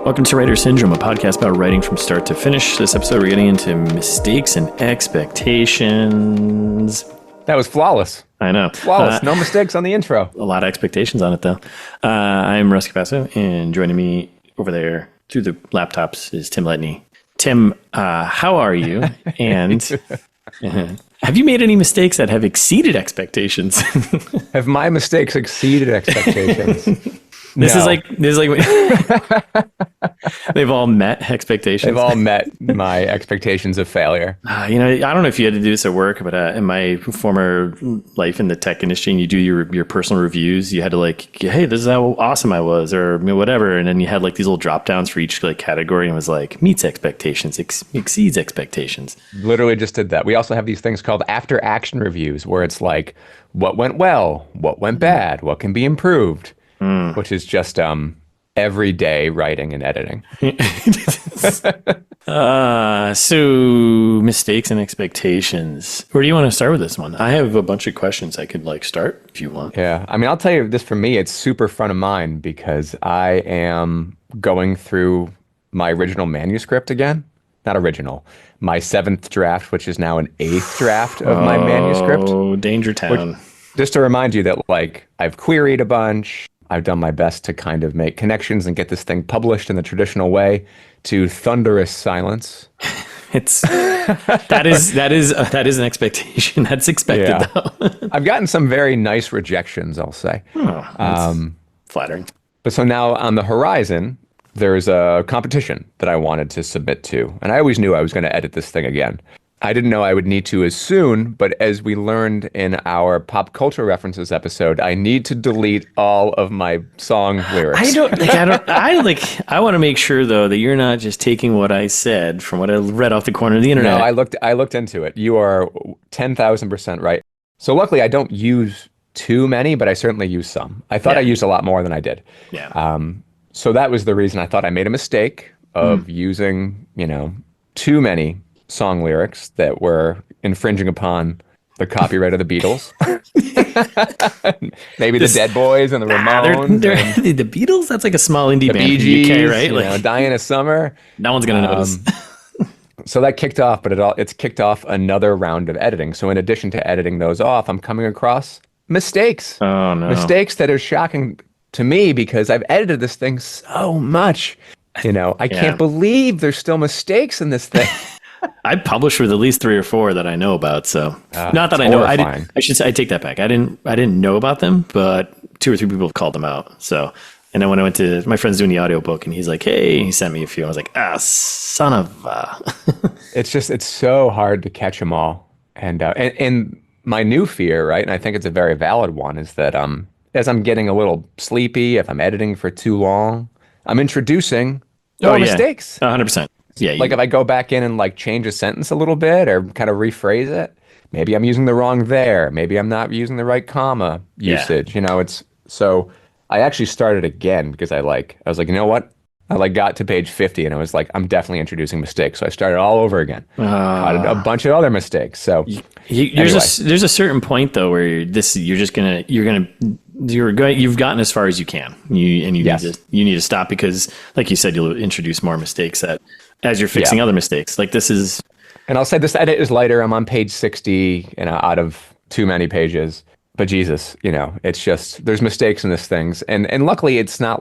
Welcome to Writer Syndrome, a podcast about writing from start to finish. This episode, we're getting into mistakes and expectations. That was flawless. I know. Flawless. No mistakes on the intro. A lot of expectations on it, though. I'm Russ Capasso, and joining me over there through the laptops is Tim Letney. Tim, how are you? And have you made any mistakes that have exceeded expectations? Have my mistakes exceeded expectations? This is like they've all met expectations. They've all met my expectations of failure. I don't know if you had to do this at work, but in my former life in the tech industry, and you do your personal reviews, you had to hey, this is how awesome I was, or whatever, and then you had these little drop downs for each category, and it was meets expectations, exceeds expectations. Literally just did that. We also have these things called after action reviews, where it's what went well, what went bad, what can be improved. Which is just everyday writing and editing. So mistakes and expectations. Where do you want to start with this one? I have a bunch of questions I could start if you want. Yeah. I mean, I'll tell you this, for me, it's super front of mind because I am going through my original manuscript again. Not original. My 7th draft, which is now an 8th draft of my manuscript. Oh, Danger Town. Just to remind you that I've queried a bunch. I've done my best to kind of make connections and get this thing published in the traditional way, to thunderous silence. That is an expectation. That's expected, though. I've gotten some very nice rejections, I'll say. Oh, that's flattering. But so now on the horizon, there's a competition that I wanted to submit to. And I always knew I was going to edit this thing again. I didn't know I would need to as soon, but as we learned in our pop culture references episode, I need to delete all of my song lyrics. I want to make sure though that you're not just taking what I said from what I read off the corner of the internet. No, I looked into it. You are 10,000% right. So luckily I don't use too many, but I certainly use some. I thought I used a lot more than I did. Yeah. So that was the reason I thought I made a mistake of using, too many song lyrics that were infringing upon the copyright of the Beatles. Maybe the Dead Boys and the Ramones. The Beatles? That's a small indie band in the UK, right? Diana Summer. No one's going to notice. So that kicked off, but it's kicked off another round of editing. So in addition to editing those off, I'm coming across mistakes. Oh, no. Mistakes that are shocking to me because I've edited this thing so much. I can't believe there's still mistakes in this thing. I published with at least 3 or 4 that I know about. So not that I know. I should say I take that back. I didn't know about them, but 2 or 3 people have called them out. So, and then when I went to my friend's doing the audiobook, and he's like, "Hey," he sent me a few. I was like, son of. It's so hard to catch them all, and my new fear, right? And I think it's a very valid one, is that as I'm getting a little sleepy, if I'm editing for too long, I'm introducing mistakes. 100%. Yeah. If I go back in and change a sentence a little bit or kind of rephrase it, maybe I'm using the wrong there. Maybe I'm not using the right comma usage. So I actually started again because I was like, you know what? I got to page 50 and I was like, I'm definitely introducing mistakes. So I started all over again. Caught a bunch of other mistakes. So there's a certain point though where you've gotten as far as you can. You need to stop because, like you said, you'll introduce more mistakes as you're fixing other mistakes. This is. And I'll say this edit is lighter. I'm on page 60, out of too many pages. But Jesus, it's just there's mistakes in this things, and luckily it's not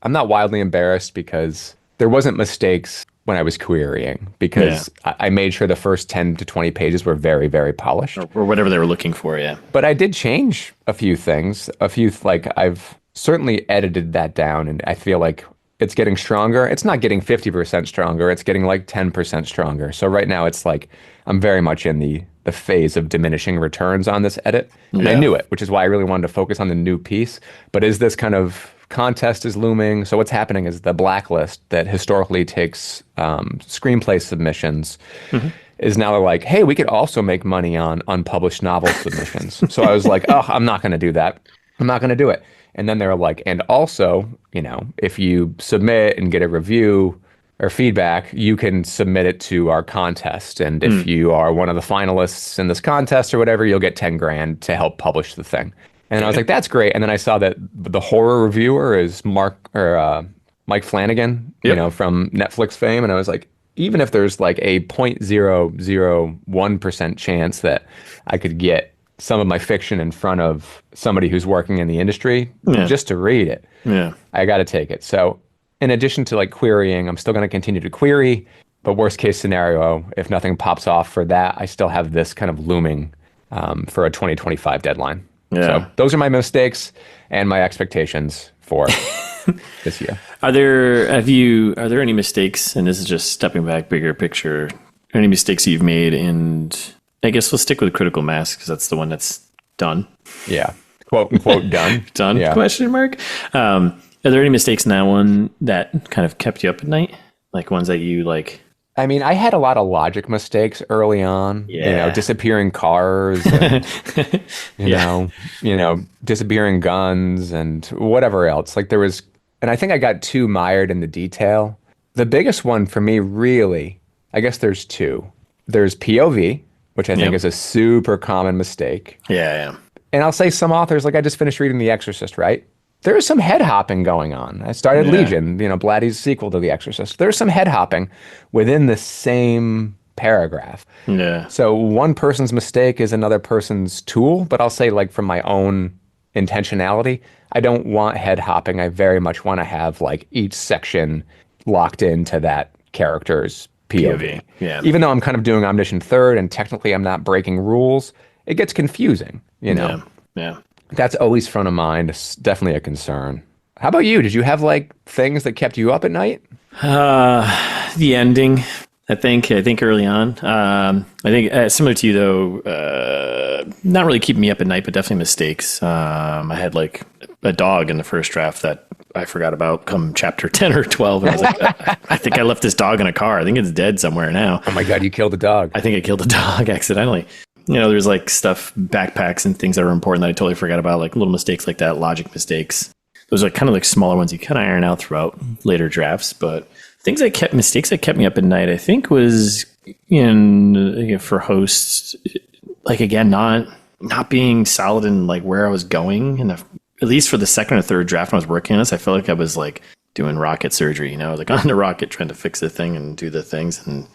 I'm not wildly embarrassed because there wasn't mistakes when I was querying because I made sure the first 10 to 20 pages were very, very polished. Or whatever they were looking for, yeah. But I did change a few things. I've certainly edited that down, and I feel like it's getting stronger. It's not getting 50% stronger. It's getting 10% stronger. So right now it's I'm very much in the phase of diminishing returns on this edit. And I knew it, which is why I really wanted to focus on the new piece. But as this kind of contest is looming, so what's happening is the blacklist that historically takes screenplay submissions is now hey, we could also make money on unpublished novel submissions. So I was like, oh, I'm not going to do that. I'm not going to do it. And then they're and also, if you submit and get a review or feedback, you can submit it to our contest. And if you are one of the finalists in this contest or whatever, you'll get 10 grand to help publish the thing. And I was like, that's great. And then I saw that the horror reviewer is Mark Mike Flanagan, Yep. from Netflix fame. And I was like, even if there's like a 0.001% chance that I could get some of my fiction in front of somebody who's working in the industry Yeah. just to read it, Yeah. I got to take it. So in addition to like querying, I'm still going to continue to query. But worst case scenario, if nothing pops off for that, I still have this kind of looming for a 2025 deadline. So Yeah. those are my mistakes and my expectations for this year. Are there any mistakes, and this is just stepping back, bigger picture, any mistakes that you've made? And I guess we'll stick with Critical Mass because that's the one that's done. Yeah. Quote unquote done. Done? Yeah. Question mark. Are there any mistakes in that one that kind of kept you up at night? Like ones that you like? I mean, I had a lot of logic mistakes early on, Yeah. disappearing cars and, Yeah. disappearing guns and whatever else. Like there was, and I think I got too mired in the detail. The biggest one for me, really, I guess there's two. There's POV, which I think Yep. is a super common mistake. Yeah. And I'll say some authors, like I just finished reading The Exorcist, right? There is some head hopping going on. I started Yeah. Legion, Blatty's sequel to The Exorcist. There's some head hopping within the same paragraph. Yeah. So one person's mistake is another person's tool, but I'll say like from my own intentionality, I don't want head hopping. I very much want to have like each section locked into that character's POV. Yeah. Even though I'm kind of doing omniscient third and technically I'm not breaking rules, it gets confusing, Yeah. Yeah. That's always front of mind. It's definitely a concern. How about you? Did you have like things that kept you up at night? The ending, I think early on. I think similar to you though, not really keeping me up at night, but definitely mistakes. I had like a dog in the first draft that I forgot about come chapter 10 or 12. And I was like, I think I left this dog in a car. I think it's dead somewhere now. Oh my God, you killed a dog. I think I killed a dog accidentally. There's like stuff, backpacks and things that are important that I totally forgot about, like little mistakes like that, logic mistakes. Those are kind of like smaller ones you kind of iron out throughout later drafts. But mistakes that kept me up at night, I think was for hosts, like again, not being solid in like where I was going. And at least for the second or third draft when I was working on this, I felt like I was like doing rocket surgery, like on the rocket trying to fix the thing and do the things. And,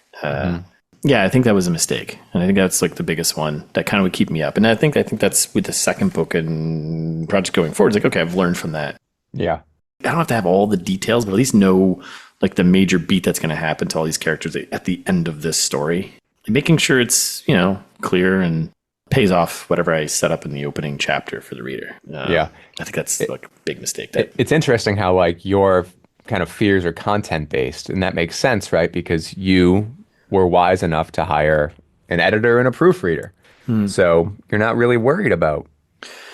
yeah, I think that was a mistake. And I think that's like the biggest one that kind of would keep me up. And I think that's with the second book and project going forward. It's like, okay, I've learned from that. Yeah. I don't have to have all the details, but at least know like the major beat that's going to happen to all these characters at the end of this story. And making sure it's, clear and pays off whatever I set up in the opening chapter for the reader. Yeah. I think that's like a big mistake. It's interesting how like your kind of fears are content based, and that makes sense, right? Because you were wise enough to hire an editor and a proofreader. So you're not really worried about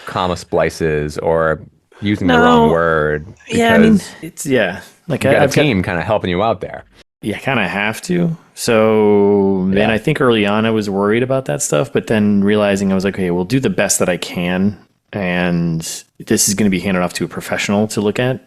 comma splices or using the wrong word. Yeah, I mean, it's, like you got I've a team kind of helping you out there. Yeah, kind of have to. So then I think early on I was worried about that stuff, but then realizing I was like, okay, we'll do the best that I can. And this is going to be handed off to a professional to look at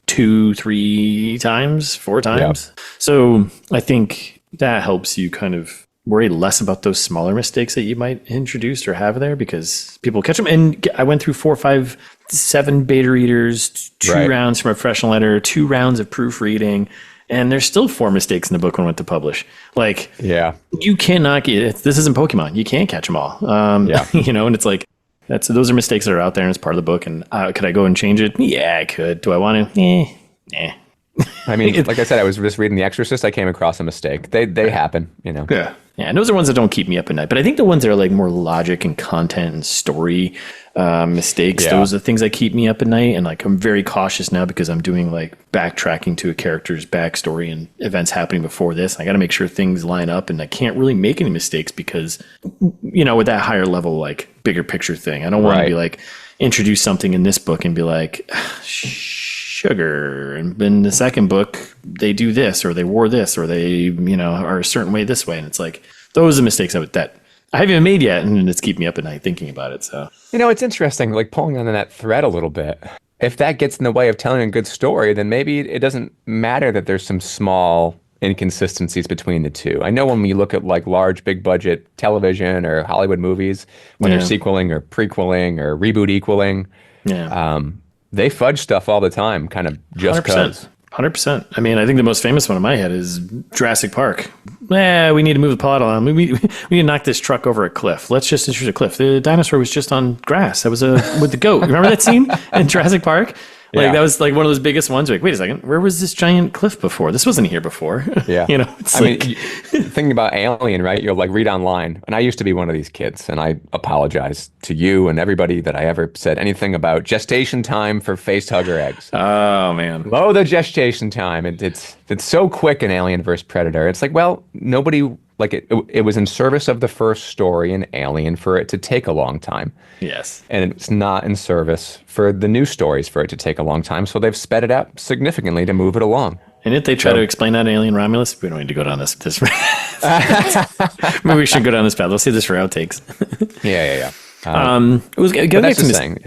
2, 3 times, 4 times. Yeah. So I think that helps you kind of worry less about those smaller mistakes that you might introduce or have there, because people catch them. And I went through 4, 5, 7 beta readers, 2 rounds from a professional editor, 2 rounds of proofreading. And there's still 4 mistakes in the book when I went to publish. Like, you cannot get, this isn't Pokemon. You can't catch them all. And it's like, those are mistakes that are out there and it's part of the book. And could I go and change it? Yeah, I could. Do I want to? I mean, like I said, I was just reading The Exorcist. I came across a mistake. They happen, Yeah. Yeah. And those are ones that don't keep me up at night. But I think the ones that are like more logic and content and story mistakes, those are the things that keep me up at night. And like, I'm very cautious now because I'm doing like backtracking to a character's backstory and events happening before this. I got to make sure things line up, and I can't really make any mistakes because, with that higher level, like bigger picture thing, I don't want to be like, introduce something in this book and be like, sugar, and in the second book they do this or they wore this or they are a certain way this way, and it's like those are mistakes that I haven't even made yet, and it's keeping me up at night thinking about it. So it's interesting, like pulling on that thread a little bit. If that gets in the way of telling a good story, then maybe it doesn't matter that there's some small inconsistencies between the two. I know when we look at like large big budget television or Hollywood movies, when they're sequeling or prequeling or reboot equaling, they fudge stuff all the time, kind of just because. 100%. I mean, I think the most famous one in my head is Jurassic Park. We need to move the plot along. We need to knock this truck over a cliff. Let's just introduce a cliff. The dinosaur was just on grass. That was with the goat. Remember that scene in Jurassic Park? Like that was like one of those biggest ones. Like, wait a second, where was this giant cliff before? This wasn't here before. Yeah. It's mean, thinking about Alien, right? You'll like read online, and I used to be one of these kids, and I apologize to you and everybody that I ever said anything about gestation time for facehugger eggs. Oh man, low the gestation time. It's so quick in Alien vs Predator. It's like, well, nobody. Like it was in service of the first story in Alien for it to take a long time. Yes. And it's not in service for the new stories for it to take a long time. So they've sped it up significantly to move it along. And if they try to explain that in Alien Romulus, we don't need to go down this. Maybe we should go down this path. Let's see this for outtakes. Yeah. It was going that's the thing.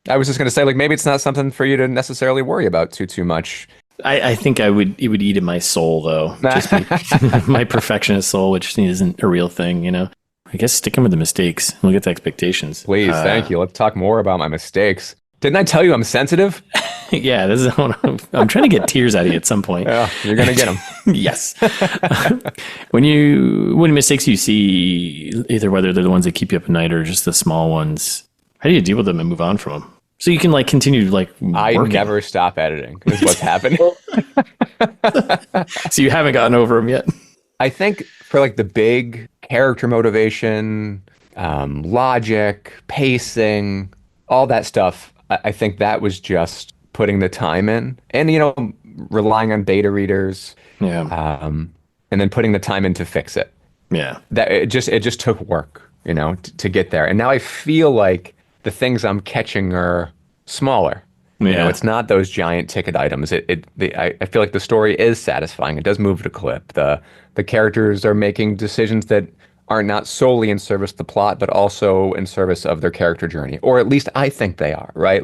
I was just going to say, like, maybe it's not something for you to necessarily worry about too much. I think it would eat at my soul, though. Just my perfectionist soul, which isn't a real thing, I guess sticking with the mistakes. Look at the expectations. Please, thank you. Let's talk more about my mistakes. Didn't I tell you I'm sensitive? Yeah, this is I'm trying to get tears out of you at some point. Yeah, you're going to get them. Yes. When mistakes you see, either whether they're the ones that keep you up at night or just the small ones, how do you deal with them and move on from them? So you can continue I never stop editing is what's happening. So you haven't gotten over them yet? I think for the big character motivation, logic, pacing, all that stuff, I think that was just putting the time in and, relying on beta readers. Yeah. And then putting the time in to fix it. Yeah. That it just took work, to get there. And now I feel like the things I'm catching are smaller. Yeah. It's not those giant ticket items. I feel like the story is satisfying. It does move at a clip. The characters are making decisions that are not solely in service of the plot, but also in service of their character journey. Or at least I think they are, right?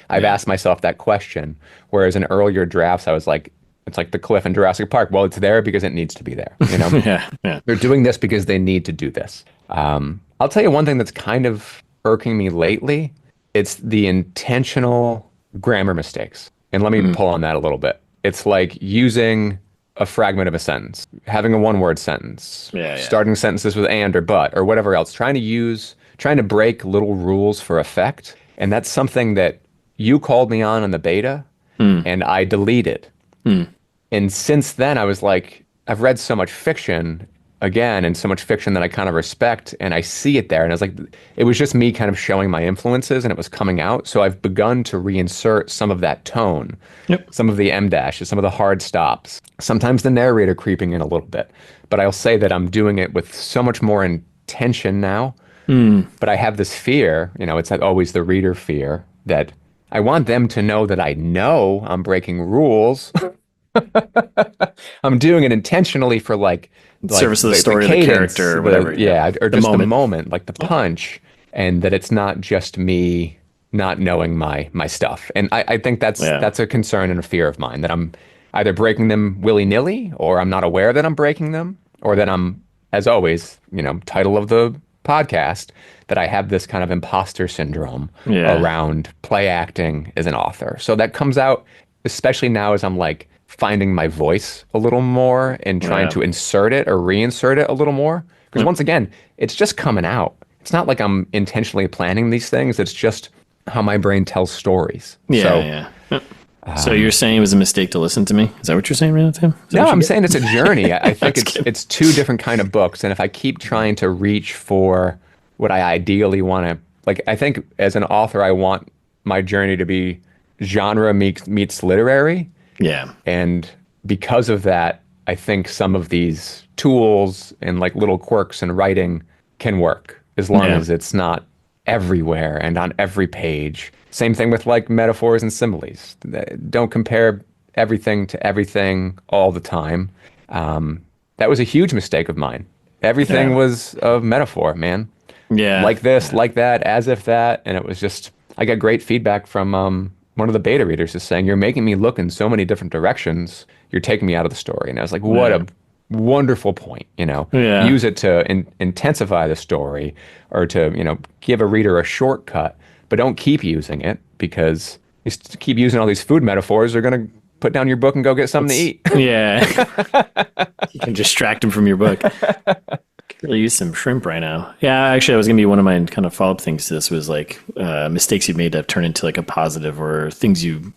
I've asked myself that question, whereas in earlier drafts, I was like, it's like the cliff in Jurassic Park. Well, it's there because it needs to be there, Yeah. They're doing this because they need to do this. I'll tell you one thing that's kind of irking me lately. It's the intentional grammar mistakes. And let me pull on that a little bit. It's like using a fragment of a sentence, having a one-word sentence, starting sentences with and or but or whatever else, trying to break little rules for effect. And that's something that you called me on the beta and I deleted. And since then I was like, I've read so much fiction again, and so much fiction that I kind of respect, and I see it there. And I was like, it was just me kind of showing my influences, and it was coming out. So I've begun to reinsert some of that tone, some of the em dashes, some of the hard stops, sometimes the narrator creeping in a little bit. But I'll say that I'm doing it with so much more intention now. But I have this fear, it's always the reader fear, that I want them to know that I know I'm breaking rules. I'm doing it intentionally for service of the story, the character, whatever. Or just the moment, like the punch, and that it's not just me not knowing my stuff. And I think that's a concern and a fear of mine, that I'm either breaking them willy-nilly, or I'm not aware that I'm breaking them, or that I'm, as always, title of the podcast, that I have this kind of imposter syndrome around play acting as an author. So that comes out, especially now as I'm finding my voice a little more and trying to insert it or reinsert it a little more. Because once again, it's just coming out. It's not like I'm intentionally planning these things. It's just how my brain tells stories. So you're saying it was a mistake to listen to me? Is that what you're saying right now, Tim? No, I'm saying it's a journey. I think it's two different kind of books. And if I keep trying to reach for what I ideally want to, I think as an author, I want my journey to be genre meets literary. Yeah. And because of that, I think some of these tools and little quirks in writing can work, as long as it's not everywhere and on every page. Same thing with metaphors and similes. Don't compare everything to everything all the time. That was a huge mistake of mine. Everything was a metaphor, man. Yeah. Like this, like that, as if that. And it was just, I got great feedback from one of the beta readers is saying, you're making me look in so many different directions. You're taking me out of the story. And I was like, what a wonderful point, use it to intensify the story, or to, give a reader a shortcut, but don't keep using it, because you keep using all these food metaphors, they're going to put down your book and go get something to eat. Yeah. You can distract him from your book. Could really use some shrimp right now. Yeah, actually, that was going to be one of my kind of follow-up things to this was like mistakes you've made that have turned into like a positive or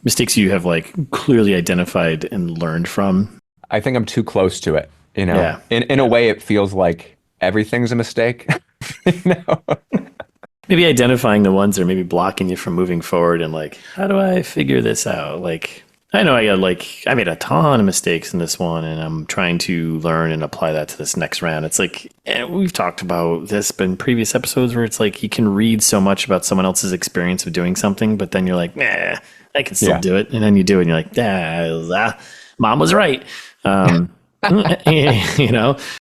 mistakes you have like clearly identified and learned from. I think I'm too close to it. Yeah. In a way, it feels like everything's a mistake. Maybe identifying the ones that are maybe blocking you from moving forward and like, how do I figure this out? Like, I know I made a ton of mistakes in this one and I'm trying to learn and apply that to this next round. It's like, we've talked about this in previous episodes where it's like you can read so much about someone else's experience of doing something, but then you're like, nah, I can still do it. And then you do it and you're like, mom was right.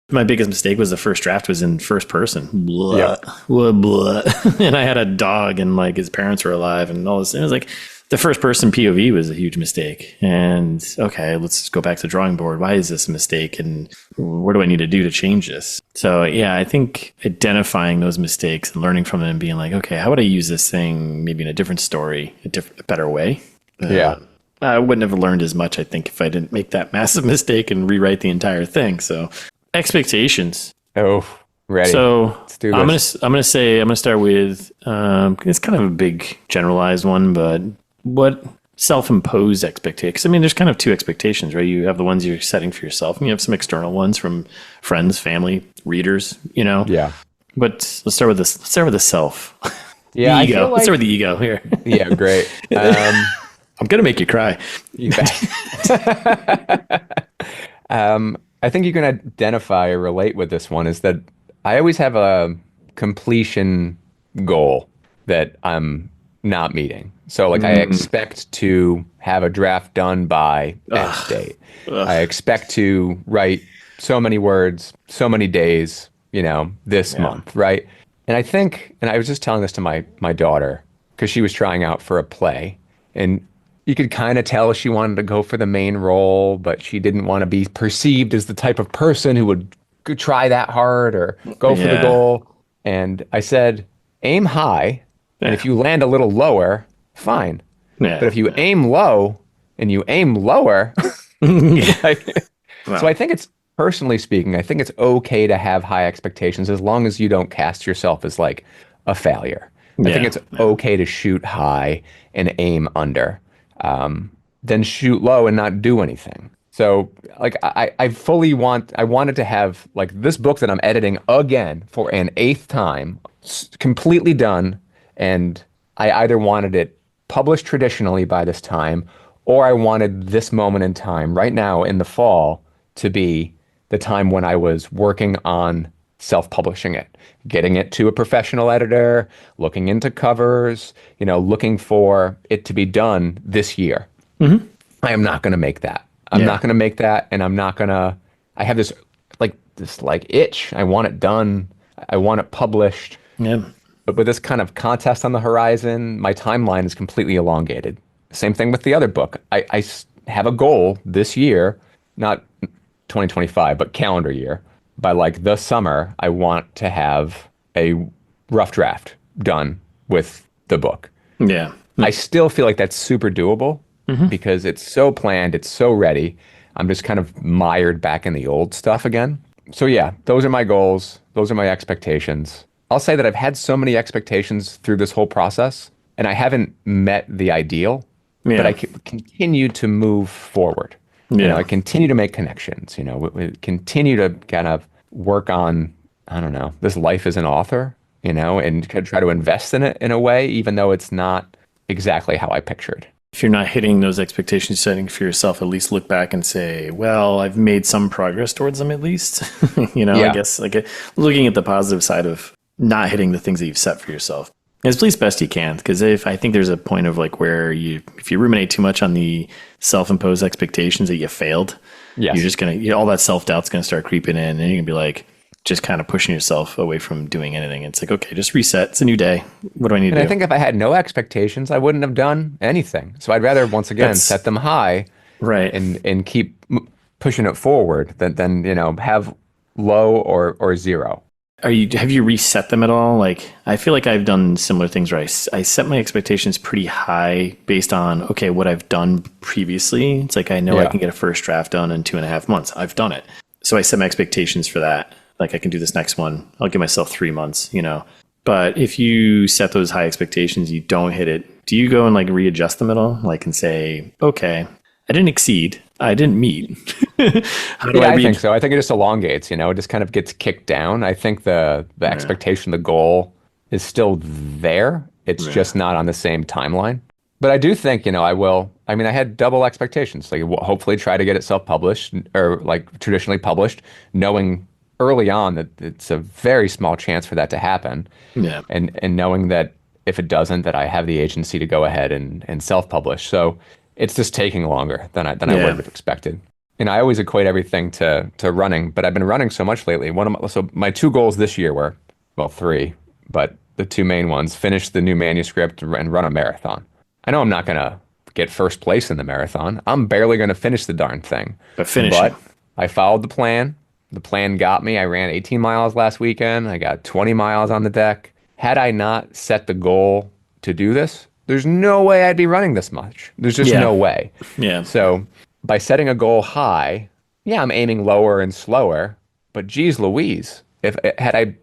My biggest mistake was the first draft was in first person. Blah, blah, blah. And I had a dog and like his parents were alive and all this. It was like the first person POV was a huge mistake. And okay, let's go back to the drawing board. Why is this a mistake? And what do I need to do to change this? So yeah, I think identifying those mistakes and learning from them and being like, okay, how would I use this thing maybe in a different story, a better way? I wouldn't have learned as much, I think, if I didn't make that massive mistake and rewrite the entire thing. So expectations. Oh, ready. So let's do this. I'm gonna start with it's kind of a big generalized one, but what self-imposed expectations? I mean, there's kind of two expectations, right? You have the ones you're setting for yourself, and you have some external ones from friends, family, readers. Yeah. But let's start with this. Let's start with the self. Yeah. The ego. Let's start with the ego here. Yeah. Great. I'm gonna make you cry. You bet. I think you can identify or relate with this one is that I always have a completion goal that I'm not meeting. So like I expect to have a draft done by X date. I expect to write so many words, so many days, this month, right? And I think, and I was just telling this to my daughter because she was trying out for a play and you could kind of tell she wanted to go for the main role, but she didn't want to be perceived as the type of person who would try that hard or go for the goal. And I said, aim high. And if you land a little lower, fine. But if you aim low and you aim lower, so I think it's, personally speaking, I think it's okay to have high expectations as long as you don't cast yourself as like a failure. I think it's okay to shoot high and aim under. Then shoot low and not do anything. So like I wanted to have like this book that I'm editing again for an 8th time, completely done. And I either wanted it published traditionally by this time, or I wanted this moment in time right now in the fall to be the time when I was working on self-publishing it, getting it to a professional editor, looking into covers, looking for it to be done this year. Mm-hmm. I am not going to make that. I'm not going to make that. And I have this itch. I want it done. I want it published. Yeah. But with this kind of contest on the horizon, my timeline is completely elongated. Same thing with the other book. I have a goal this year, not 2025, but calendar year. By like the summer, I want to have a rough draft done with the book. Yeah. I still feel like that's super doable because it's so planned, it's so ready. I'm just kind of mired back in the old stuff again. So yeah, those are my goals. Those are my expectations. I'll say that I've had so many expectations through this whole process and I haven't met the ideal, but I continue to move forward. I continue to make connections, we continue to kind of work on, I don't know, this life as an author, and try to invest in it in a way, even though it's not exactly how I pictured. If you're not hitting those expectations setting for yourself, at least look back and say, well, I've made some progress towards them at least. I guess like looking at the positive side of not hitting the things that you've set for yourself as least best you can. Because I think there's a point of like where if you ruminate too much on the self-imposed expectations that you failed, you're just all that self-doubt's going to start creeping in and you're going to be like, just kind of pushing yourself away from doing anything. It's like, okay, just reset. It's a new day. What do I need to do? And I think if I had no expectations, I wouldn't have done anything. So I'd rather, once again, set them high, right, and keep pushing it forward than have low or zero. Have you reset them at all? Like, I feel like I've done similar things where I set my expectations pretty high based on, okay, what I've done previously. It's like, I know I can get a first draft done in 2.5 months. I've done it. So I set my expectations for that. Like, I can do this next one. I'll give myself 3 months, But if you set those high expectations, you don't hit it. Do you go and like readjust them at all? Like, and say, okay, I didn't exceed. I didn't meet. How do I think so. I think it just elongates, it just kind of gets kicked down. I think the expectation, the goal is still there. It's just not on the same timeline. But I do think, I had double expectations. Like, hopefully try to get it self-published or like traditionally published, knowing early on that it's a very small chance for that to happen. Yeah. And knowing that if it doesn't, that I have the agency to go ahead and self-publish. So it's just taking longer than I would have expected. And I always equate everything to running, but I've been running so much lately. So my 2 goals this year were, well, 3, but the 2 main ones: finish the new manuscript and run a marathon. I know I'm not going to get first place in the marathon. I'm barely going to finish the darn thing. But I followed the plan. The plan got me. I ran 18 miles last weekend. I got 20 miles on the deck. Had I not set the goal to do this, there's no way I'd be running this much. There's just no way. Yeah. So by setting a goal high, I'm aiming lower and slower, but geez Louise, had I,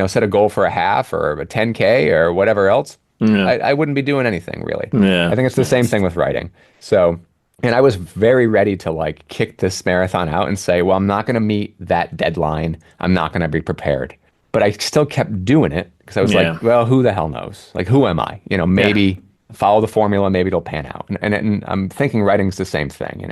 set a goal for a half or a 10K or whatever else, I wouldn't be doing anything really. Yeah. I think it's the same thing with writing. So, and I was very ready to like kick this marathon out and say, well, I'm not going to meet that deadline. I'm not going to be prepared. But I still kept doing it because I was like, well, who the hell knows? Like, who am I? Maybe follow the formula, maybe it'll pan out. And I'm thinking writing's the same thing,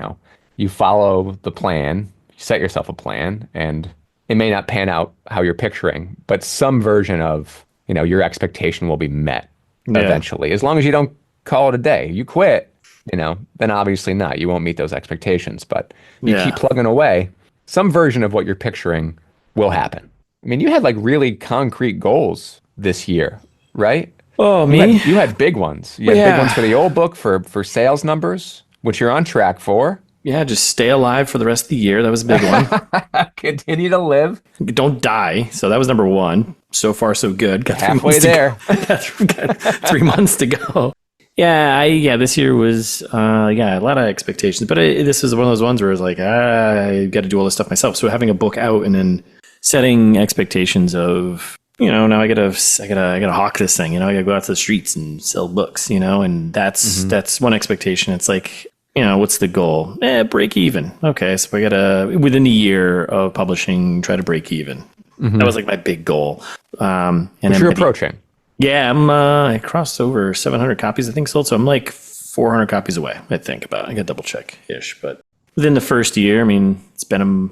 You follow the plan, you set yourself a plan, and it may not pan out how you're picturing, but some version of, your expectation will be met eventually. As long as you don't call it a day. You quit, then obviously not. You won't meet those expectations, but you keep plugging away, some version of what you're picturing will happen. I mean, you had like really concrete goals this year, right? Oh, me? You had big ones. You had big ones for the old book, for sales numbers, which you're on track for. Yeah, just stay alive for the rest of the year. That was a big one. Continue to live. Don't die. So that was number 1. So far, so good. Got halfway there. Got 3 months to go. Yeah, this year was, a lot of expectations. But this was one of those ones where it was like, I got to do all this stuff myself. So having a book out and then setting expectations of, now I gotta hawk this thing, I gotta go out to the streets and sell books, and that's one expectation. It's like, what's the goal? Break even. Okay. So I gotta, within a year of publishing, try to break even. That was like my big goal. And which you're approaching. Yeah. I crossed over 700 copies, I think, sold. So I'm like 400 copies away, I think about. I got double check ish, but within the first year, it's been a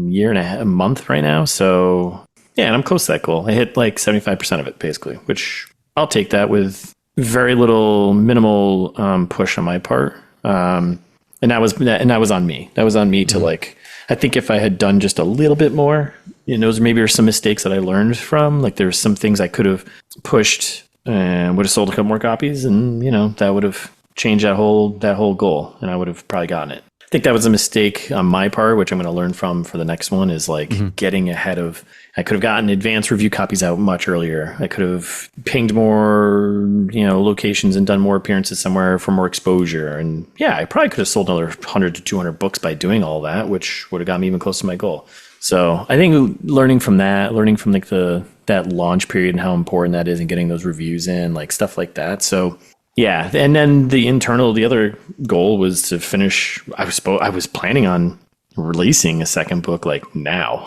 year and a month right now. So yeah, and I'm close to that goal. I hit like 75% of it basically, which I'll take that with very minimal push on my part. And that was on me. That was on me to like, I think if I had done just a little bit more, those maybe are some mistakes that I learned from. Like there's some things I could have pushed and would have sold a couple more copies, and that would have changed that whole goal, and I would have probably gotten it. I think that was a mistake on my part, which I'm going to learn from for the next one, is like getting ahead of. I could have gotten advanced review copies out much earlier. I could have pinged more, locations and done more appearances somewhere for more exposure. And I probably could have sold another 100 to 200 books by doing all that, which would have got me even closer to my goal. So I think learning from like that launch period and how important that is, and getting those reviews in, like stuff like that. So yeah. And then the other goal was to finish. I was planning on releasing a second book like now.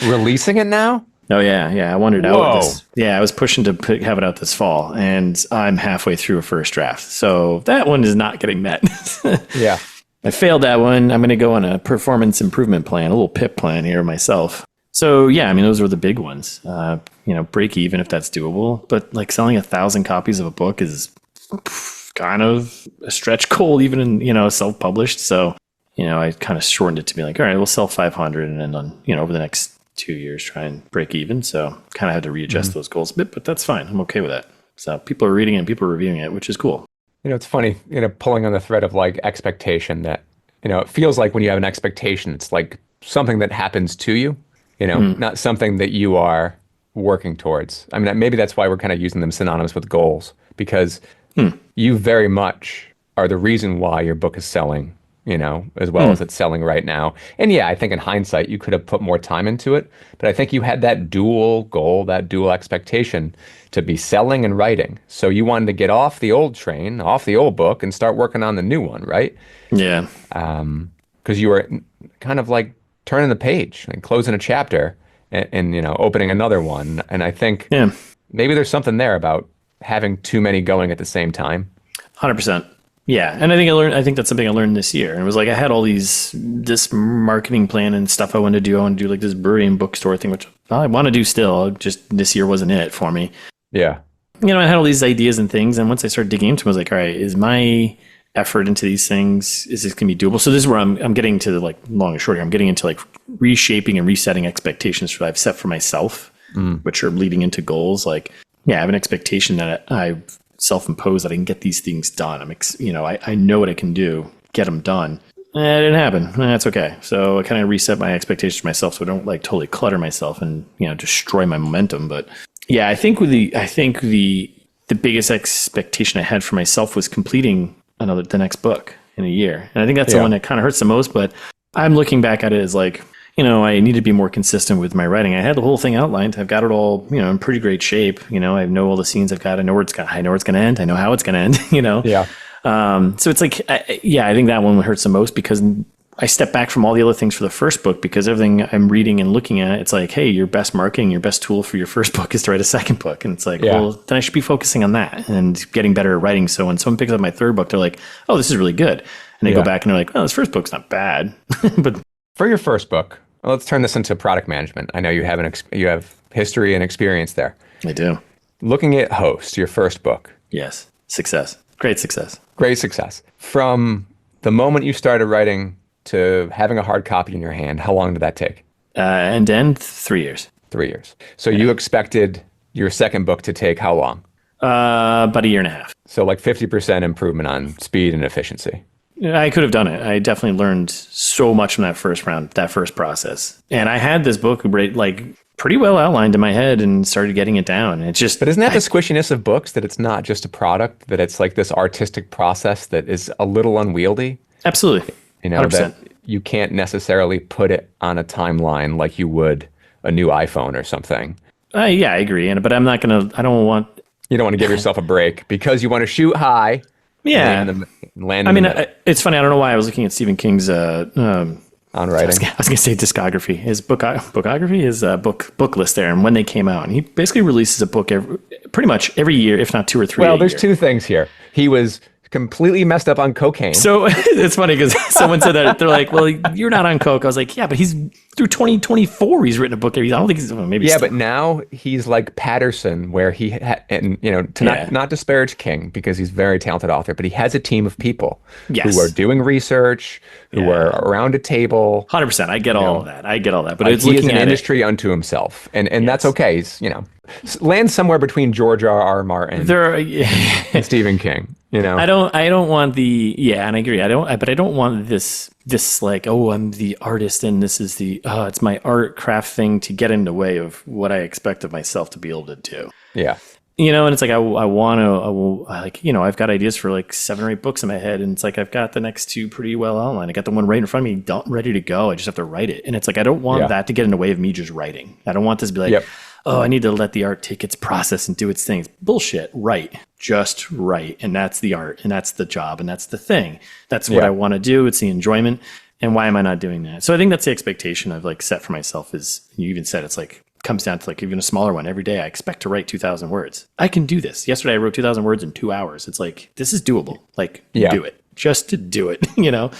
Releasing it now? Oh yeah. I wanted out this. Yeah, I was pushing to have it out this fall, and I'm halfway through a first draft. So that one is not getting met. Yeah. I failed that one. I'm going to go on a performance improvement plan, a little PIP plan here myself. So yeah, those were the big ones. Break even if that's doable, but like selling 1,000 copies of a book is kind of a stretch goal, even in, self-published. So, I kind of shortened it to be like, all right, we'll sell 500 and then over the next 2 years, try and break even. So kind of had to readjust those goals a bit, but that's fine. I'm okay with that. So people are reading it and people are reviewing it, which is cool. It's funny, pulling on the thread of like expectation that, it feels like when you have an expectation, it's like something that happens to you, not something that you are working towards? I mean, maybe that's why we're kind of using them synonymous with goals, because you very much are the reason why your book is selling, as well as it's selling right now. And yeah, I think in hindsight, you could have put more time into it, but I think you had that dual goal, that dual expectation to be selling and writing. So you wanted to get off the old train, off the old book, and start working on the new one, right? Yeah. Because you were kind of like turning the page and closing a chapter and opening another one. And I think maybe there's something there about having too many going at the same time. 100%. Yeah. And I think that's something I learned this year. And it was like, I had all this marketing plan and stuff I wanted to do. I wanted to do like this brewery and bookstore thing, which I want to do still. Just this year wasn't it for me. Yeah. I had all these ideas and things. And once I started digging into them, I was like, all right, is my effort into these things, is this going to be doable? So this is where I'm getting to the like long and short here. I'm getting into like reshaping and resetting expectations that I've set for myself, which are leading into goals. Like, yeah, I have an expectation that I've self-imposed that I can get these things done. I know what I can do, get them done. It didn't happen. That's okay. So I kind of reset my expectations for myself so I don't like totally clutter myself and, destroy my momentum. But yeah, I think the biggest expectation I had for myself was completing the next book in a year. And I think that's the one that kind of hurts the most, but I'm looking back at it as like, I need to be more consistent with my writing. I had the whole thing outlined. I've got it all, in pretty great shape. I know all the scenes I've got. I know where it's going to end. I know how it's going to end, Yeah. So it's like, I think that one hurts the most because I step back from all the other things for the first book because everything I'm reading and looking at, it's like, hey, your best marketing, your best tool for your first book is to write a second book. And it's like, well, then I should be focusing on that and getting better at writing. So when someone picks up my third book, they're like, oh, this is really good. And they go back and they're like, oh, this first book's not bad. But for your first book, let's turn this into product management. I know you have you have history and experience there. I do. Looking at Host, your first book. Yes. Success. Great success. Great success. From the moment you started writing to having a hard copy in your hand, how long did that take? End to end, 3 years. 3 years. So you expected your second book to take how long? About a year and a half. So like 50% improvement on speed and efficiency. I could have done it. I definitely learned so much from that first round, that first process. And I had this book like pretty well outlined in my head and started getting it down. It's just, but isn't that the squishiness of books, that it's not just a product, that it's like this artistic process that is a little unwieldy? Absolutely. 100%. That you can't necessarily put it on a timeline like you would a new iPhone or something. Yeah, I agree. But I'm not going to, you don't want to give yourself a break because you want to shoot high. Yeah. Land it's funny. I don't know why I was looking at Stephen King's on writing. I was going to say discography, his bookography, his book list there, and when they came out. And he basically releases a book pretty much every year, if not 2 or 3. Well, there's two things here. He was completely messed up on cocaine. So it's funny because someone said that. They're like, well, you're not on coke. I was like, yeah, but he's through 2024. He's written a book. I don't think he's maybe. Yeah, but now he's like Patterson, where he not disparage King because he's a very talented author, but he has a team of people who are doing research, who are around a table. 100%. I get all of that. But it's he is an industry unto himself, and that's okay. He's land somewhere between George R.R. Martin and Stephen King. I don't want and I agree. I don't want this like, oh, I'm the artist and this is it's my art craft thing to get in the way of what I expect of myself to be able to do. Yeah. And it's like, I've got ideas for like 7 or 8 books in my head. And it's like, I've got the next 2 pretty well outlined. I got the one right in front of me, ready to go. I just have to write it. And it's like, I don't want that to get in the way of me just writing. I don't want this to be like, oh, I need to let the art take its process and do its thing. It's bullshit. Right. Just right. And that's the art. And that's the job. And that's the thing. That's what I want to do. It's the enjoyment. And why am I not doing that? So I think that's the expectation I've like set for myself is, you even said, it's like, comes down to like even a smaller one. Every day I expect to write 2,000 words. I can do this. Yesterday I wrote 2,000 words in 2 hours. It's like, this is doable. Like, do it. Just to do it, Yeah.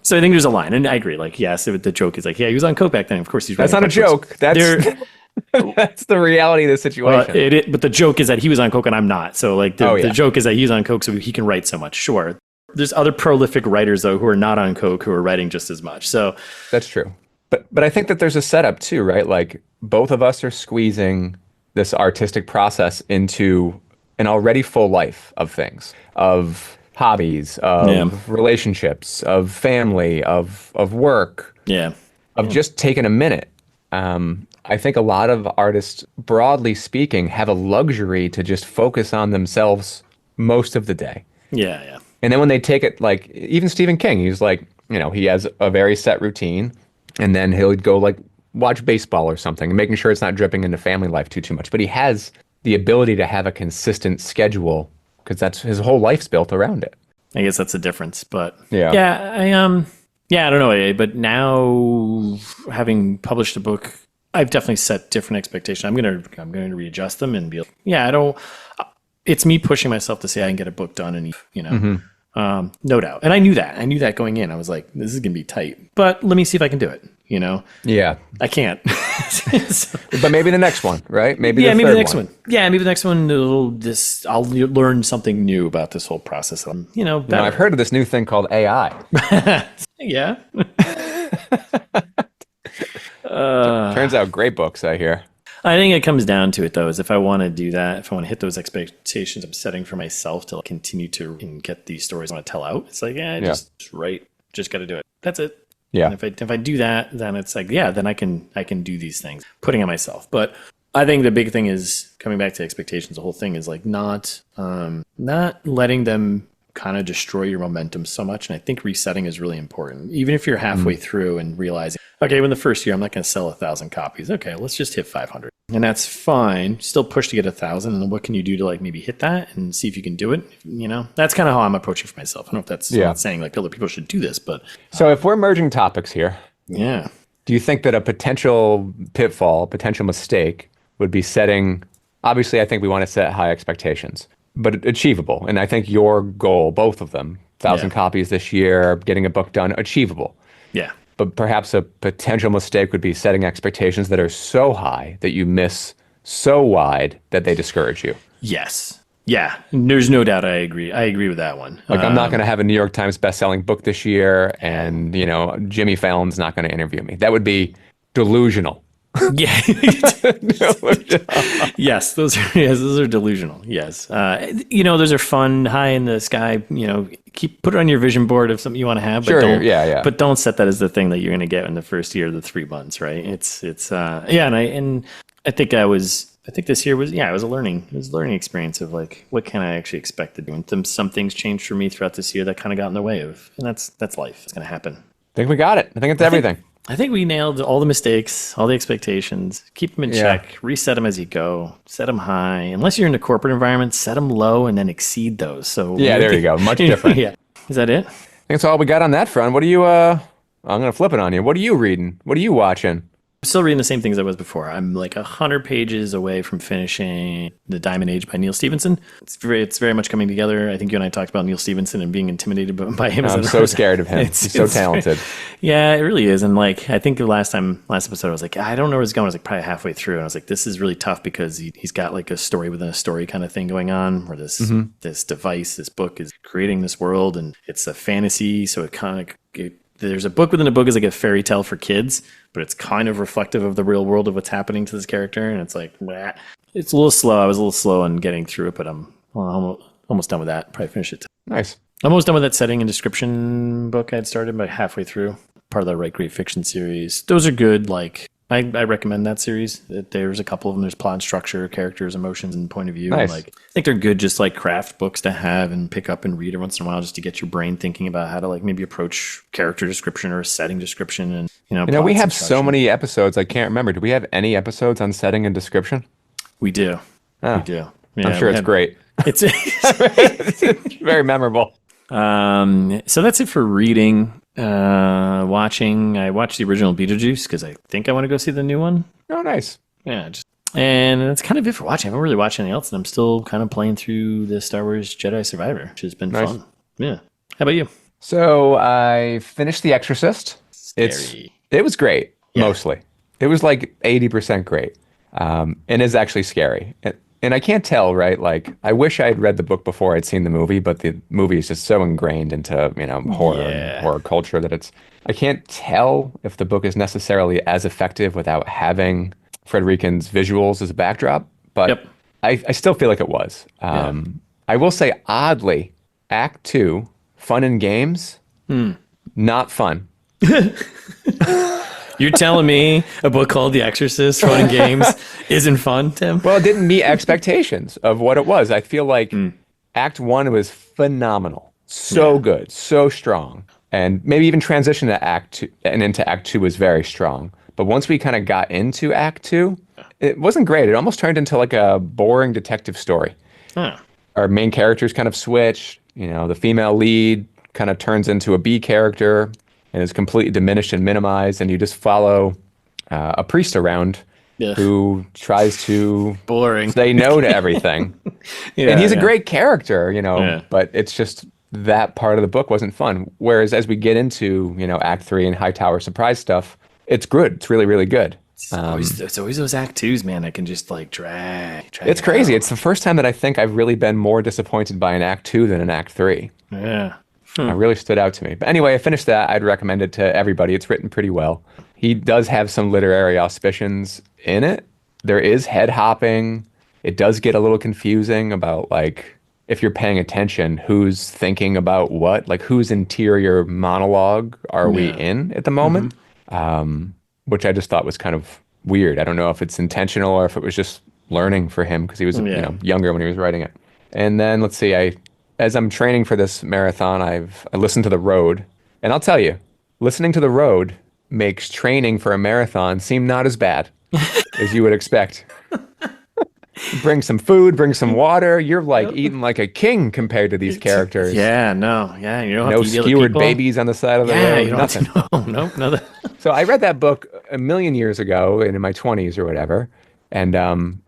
So I think there's a line. And I agree. Like, yes, the joke is like, yeah, he was on coke back then. Of course he's That's not a joke. That's the reality of the situation. But the joke is that he was on coke and I'm not. So like the joke is that he's on coke so he can write so much. Sure. There's other prolific writers though who are not on coke who are writing just as much. So that's true. But I think that there's a setup too, right? Like both of us are squeezing this artistic process into an already full life of things, of hobbies, of relationships, of family, of work, of just taking a minute. I think a lot of artists, broadly speaking, have a luxury to just focus on themselves most of the day. Yeah, yeah. And then when they take it, like even Stephen King, he's like, he has a very set routine, and then he'll go like watch baseball or something, making sure it's not dripping into family life too much. But he has the ability to have a consistent schedule because that's his whole life's built around it. I guess that's the difference. But Yeah. I don't know. But now, having published a book, I've definitely set different expectations. I'm gonna readjust them and be like, I don't. It's me pushing myself to say I can get a book done, and no doubt. And I knew that. I knew that going in. I was like, this is gonna be tight, but let me see if I can do it. Yeah. I can't. But maybe the next one, right? Maybe maybe the the next one. Yeah, maybe the next one. I'll learn something new about this whole process. Better. I've heard of this new thing called AI. Yeah. Turns out great books, I hear. I think it comes down to it, though, is if I want to do that, if I want to hit those expectations I'm setting for myself to continue to and get these stories I want to tell out, it's like, just write, just got to do it. That's it. Yeah. And if I do that, then it's like, then I can do these things, putting on myself. But I think the big thing is coming back to expectations. The whole thing is like not letting them kind of destroy your momentum so much. And I think resetting is really important. Even if you're halfway through and realizing, okay, in the first year, I'm not going to sell 1,000 copies. Okay, let's just hit 500. And that's fine. Still push to get 1,000. And then what can you do to maybe hit that and see if you can do it? That's kind of how I'm approaching for myself. I don't know if that's I'm not saying other people should do this, but. So if we're merging topics here. Yeah. Do you think that a potential pitfall, potential mistake would be setting, obviously I think we want to set high expectations, but achievable. And I think your goal, both of them, 1,000 copies this year, getting a book done, achievable. Yeah. But perhaps a potential mistake would be setting expectations that are so high that you miss so wide that they discourage you. Yes. Yeah. There's no doubt I agree. I agree with that one. Like I'm not going to have a New York Times bestselling book this year and, Jimmy Fallon's not going to interview me. That would be delusional. Yeah. Yes, those are delusional. Yes. Those are fun, high in the sky, put it on your vision board of something you want to have, but sure, but don't set that as the thing that you're going to get in the first year of the 3 months, right? And I think this year was a learning experience of what can I actually expect to do. And some things changed for me throughout this year that kind of got in the way of, and that's life. It's going to happen. I think we got it. I think it's everything. I think we nailed all the mistakes, all the expectations. Keep them in check. Reset them as you go. Set them high. Unless you're in a corporate environment, set them low and then exceed those. So there you go. Much different. Yeah. Is that it? I think that's all we got on that front. What are you? I'm gonna flip it on you. What are you reading? What are you watching? I'm still reading the same things I was before. I'm 100 pages away from finishing The Diamond Age by Neil Stephenson. It's very much coming together. I think you and I talked about Neil Stephenson and being intimidated by him. I'm so scared of him. He's so talented. Yeah, it really is. And I think the last episode, I was like, I don't know where it's going. I was probably halfway through, and I was like, this is really tough because he's got a story within a story kind of thing going on, where this device, this book is creating this world, and it's a fantasy. So it kind of there's a book within a book is like a fairy tale for kids, but it's kind of reflective of the real world of what's happening to this character. And it's it's a little slow. I was a little slow on getting through it, but I'm almost done with that. Probably finish it. Nice. I'm almost done with that setting and description book I'd started, but halfway through. Part of the Write Great Fiction series. Those are good. I recommend that series. There's a couple of them. There's plot and structure, characters, emotions, and point of view. Nice. I think they're good, just craft books to have and pick up and read every once in a while, just to get your brain thinking about how to maybe approach character description or setting description. And we have so many episodes. I can't remember. Do we have any episodes on setting and description? We do. Oh, we do. Yeah, I'm sure it's great. It's very memorable. So that's it for reading. Watching. I watched the original Beetlejuice because I think I want to go see the new one. Oh, nice. Yeah, and that's kind of it for watching. I haven't really watched anything else, and I'm still kind of playing through the Star Wars Jedi Survivor, which has been fun. Yeah. How about you? So I finished The Exorcist. Scary. It was great, mostly. It was 80% great. And it's actually scary. And I can't tell, right? I wish I had read the book before I'd seen the movie, but the movie is just so ingrained into, horror and horror culture that I can't tell if the book is necessarily as effective without having Frederican's visuals as a backdrop. But I still feel like it was. I will say, oddly, Act 2, fun and games, not fun. You're telling me a book called The Exorcist, Fun and Games, isn't fun, Tim? Well, it didn't meet expectations of what it was. I feel like Act 1 was phenomenal. So good, so strong. And maybe even transition to Act 2 and into Act 2 was very strong. But once we kind of got into Act 2, it wasn't great. It almost turned into like a boring detective story. Huh. Our main characters kind of switch. You know, the female lead kind of turns into a B character and is completely diminished and minimized. And you just follow a priest around who tries to boring say no to everything. And he's a great character, you know, but it's just that part of the book wasn't fun. Whereas as we get into, you know, Act 3 and Hightower surprise stuff, it's good. It's really, really good. It's always those Act 2s, man. I can just like drag it's crazy. It's the first time that I think I've really been more disappointed by an Act 2 than an Act 3. Yeah. It really stood out to me. But anyway, I finished that. I'd recommend it to everybody. It's written pretty well. He does have some literary auspicions in it. There is head hopping. It does get a little confusing about, like, if you're paying attention, who's thinking about what, like whose interior monologue are we in at the moment? Which I just thought was kind of weird. I don't know if it's intentional or if it was just learning for him because he was you know, younger when he was writing it. And then let's see, as I'm training for this marathon, I listened to The Road, and I'll tell you, listening to The Road makes training for a marathon seem not as bad as you would expect. Bring some food, bring some water. You're like eating like a king compared to these characters. Yeah, no, yeah. You don't no have to skewered babies on the side of the road. You don't Nothing. Nothing. So I read that book a million years ago in my 20s or whatever, and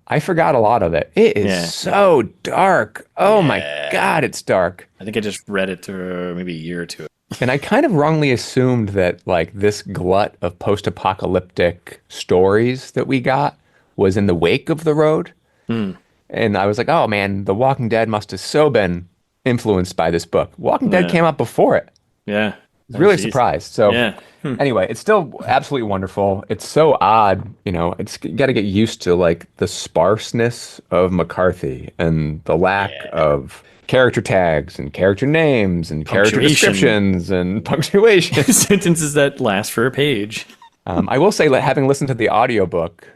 I forgot a lot of it. It is so dark. Oh my God, it's dark. I think I just read it to maybe a year or two. And I kind of wrongly assumed that like this glut of post-apocalyptic stories that we got was in the wake of The Road. And I was like, oh man, The Walking Dead must have so been influenced by this book. Walking Dead came out before it. Yeah. I was really surprised. So anyway, it's still absolutely wonderful. It's so odd, you know, it's got to get used to like the sparseness of McCarthy and the lack of character tags and character names and character descriptions and punctuation. Sentences that last for a page. I will say, having listened to the audiobook,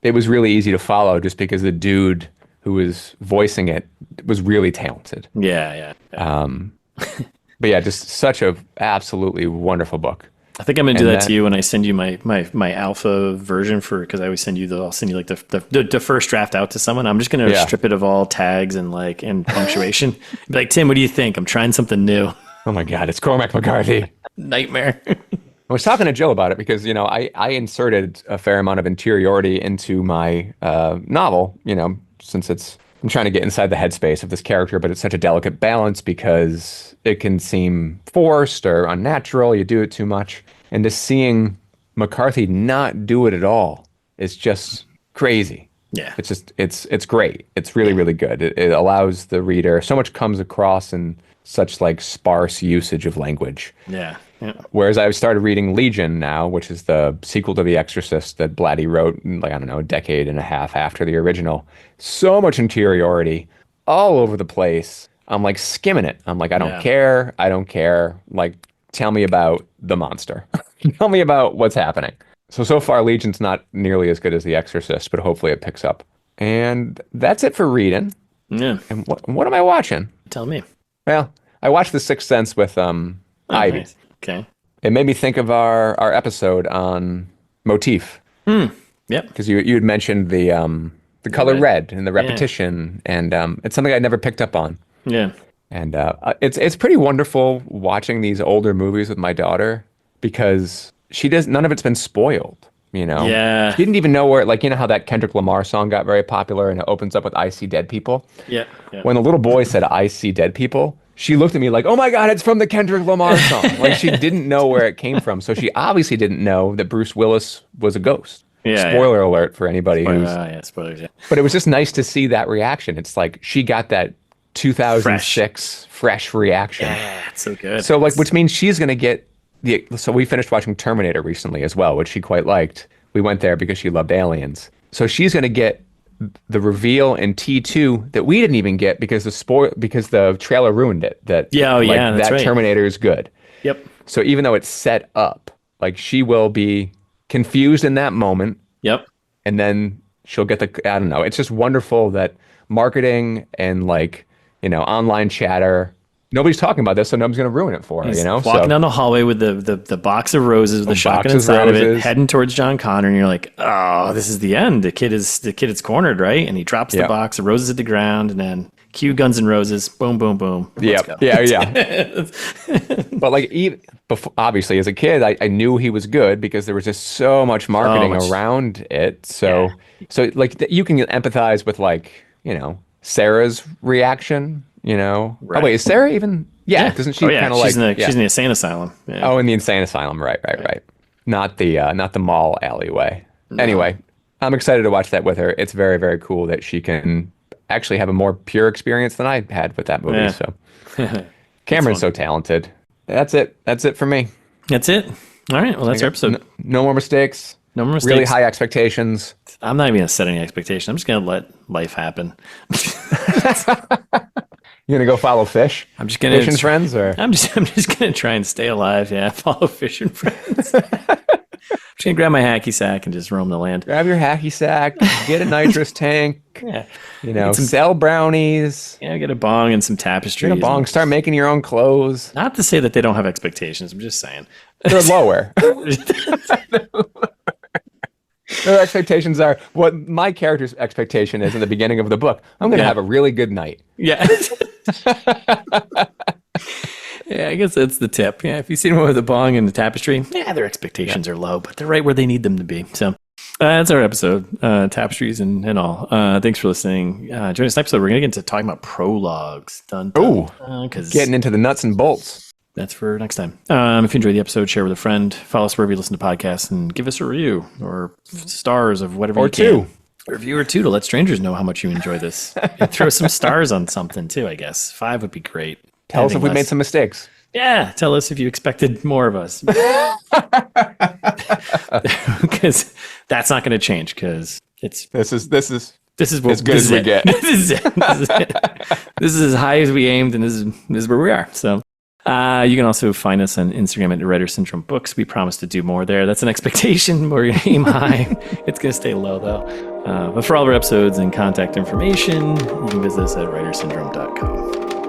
it was really easy to follow just because the dude who was voicing it was really talented. Yeah. But yeah, just such a absolutely wonderful book. I think I'm gonna do that to you when I send you my alpha version because I always I'll send you like the first draft out to someone. I'm just gonna strip it of all tags and punctuation. Be like, Tim, what do you think? I'm trying something new. Oh my God, it's Cormac McCarthy. Nightmare. I was talking to Joe about it because, you know, I inserted a fair amount of interiority into my novel, you know, since I'm trying to get inside the headspace of this character, but it's such a delicate balance because it can seem forced or unnatural. You do it too much. And just seeing McCarthy not do it at all is just crazy. Yeah. It's just, it's great. It's really, really good. It allows the reader, so much comes across in such like sparse usage of language. Yeah. Whereas I've started reading Legion now, which is the sequel to The Exorcist that Blatty wrote, like, I don't know, a decade and a half after the original. So much interiority all over the place. I'm like skimming it. I'm like, I don't care. I don't care. Like, tell me about the monster. Tell me about what's happening. So far, Legion's not nearly as good as The Exorcist, but hopefully it picks up. And that's it for reading. Yeah. And what am I watching? Tell me. Well, I watched The Sixth Sense with Ivy. Nice. Okay. It made me think of our episode on motif. Yep. Because you had mentioned the color red and the repetition, and it's something I'd never picked up on. Yeah. And it's pretty wonderful watching these older movies with my daughter because none of it's been spoiled. You know, she didn't even know where, like, you know how that Kendrick Lamar song got very popular and it opens up with "I See Dead People." Yeah. When the little boy said "I See Dead People," she looked at me like, oh my God, it's from the Kendrick Lamar song. Like, she didn't know where it came from. So she obviously didn't know that Bruce Willis was a ghost. Spoiler alert for anybody who's... spoilers, But it was just nice to see that reaction. It's like she got that 2006 fresh reaction. Yeah, it's so good. So, like, which means she's going to get... So we finished watching Terminator recently as well, which she quite liked. We went there because she loved aliens. So she's going to get the reveal in T2 that we didn't even get because the trailer ruined it. That that's that right. Terminator is good. Yep. So even though it's set up, like she will be confused in that moment, Yep. and then she'll get I don't know. It's just wonderful that marketing and like, online chatter, nobody's talking about this, so nobody's going to ruin it for her, He's So walking down the hallway with the box of roses with the shotgun box of inside of it, roses. heading towards John Connor, and you're like, oh, this is the end. The kid is cornered, right? And he drops the Yep. box of roses at the ground, and then cue Guns N' Roses, boom, boom, boom. Let's go. Yeah. But like, even before, obviously, as a kid, I knew he was good because there was just so much marketing around it. So, like, you can empathize with like, Sarah's reaction. Oh wait, is Sarah even? Yeah, doesn't she kind of like? She's in the insane asylum. Yeah. Oh, in the insane asylum, right. Not the mall alleyway. No. Anyway, I'm excited to watch that with her. It's very, very cool that she can actually have a more pure experience than I had with that movie. Yeah. So Cameron's so talented. That's it. That's it for me. That's it. All right. Well, that's our episode. No more mistakes. No more mistakes. Really high expectations. I'm not even gonna set any expectation. I'm just gonna let life happen. You're gonna go follow fish? I'm just gonna fish and friends, or I'm just gonna try and stay alive. Yeah, follow fish and friends. I'm just gonna grab my hacky sack and just roam the land. Grab your hacky sack, get a nitrous tank. Yeah, sell brownies. Yeah, get a bong and some tapestries. Get a bong. Start making your own clothes. Not to say that they don't have expectations. I'm just saying they're lower. Their expectations are what my character's expectation is in the beginning of the book. I'm going to have a really good night. Yeah. Yeah, I guess that's the tip. Yeah, if you see them with a bong and the tapestry, their expectations are low, but they're right where they need them to be. So that's our episode, tapestries and all. Thanks for listening. Join us next episode. We're going to get into talking about prologues. Because getting into the nuts and bolts. That's for next time. If you enjoyed the episode, share with a friend. Follow us wherever you listen to podcasts and give us a review or stars of whatever you can. Or 2. A review or 2 to let strangers know how much you enjoy this. And throw some stars on something too, I guess. 5 would be great. Tell us if we made some mistakes. Yeah, tell us if you expected more of us. Because that's not going to change. Because it's this is what, as good as we get. This is it. This is as high as we aimed, and this is where we are. So. You can also find us on Instagram at Writer Syndrome Books. We promise to do more there. That's an expectation. We're going to aim high. It's going to stay low, though. But for all of our episodes and contact information, you can visit us at writersyndrome.com.